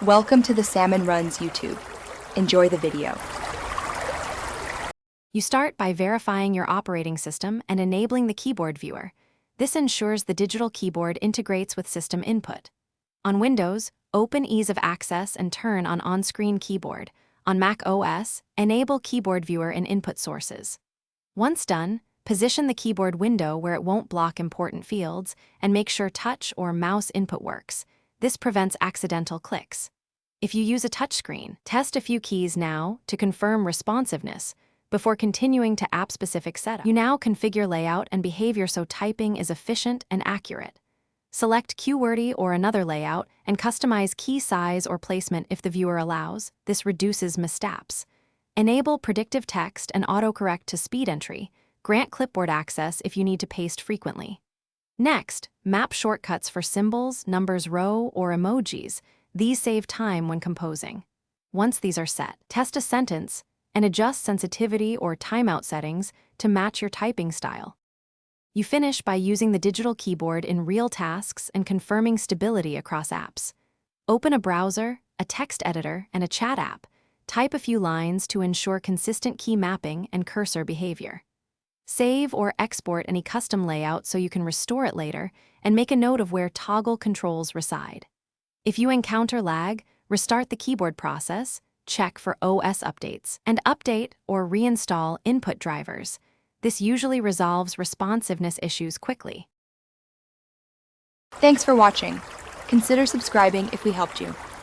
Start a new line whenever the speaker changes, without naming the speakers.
Welcome to the Salmon Runs YouTube. Enjoy the video.
You start by verifying your operating system and enabling the keyboard viewer. This ensures the digital keyboard integrates with system input. On Windows, open Ease of Access and turn on On-Screen Keyboard. On Mac OS, enable Keyboard Viewer in Input Sources. Once done, position the keyboard window where it won't block important fields and make sure touch or mouse input works. This prevents accidental clicks. If you use a touchscreen, test a few keys now to confirm responsiveness before continuing to app-specific setup. You now configure layout and behavior so typing is efficient and accurate. Select QWERTY or another layout and customize key size or placement if the viewer allows. This reduces missteps. Enable predictive text and autocorrect to speed entry. Grant clipboard access if you need to paste frequently. Next, map shortcuts for symbols, numbers row, or emojis. These save time when composing. Once these are set, test a sentence and adjust sensitivity or timeout settings to match your typing style. You finish by using the digital keyboard in real tasks and confirming stability across apps. Open a browser, a text editor, and a chat app. Type a few lines to ensure consistent key mapping and cursor behavior. Save or export any custom layout so you can restore it later, and make a note of where toggle controls reside. If you encounter lag, restart the keyboard process, check for OS updates, and update or reinstall input drivers. This usually resolves responsiveness issues quickly.
Thanks for watching. Consider subscribing if we helped you.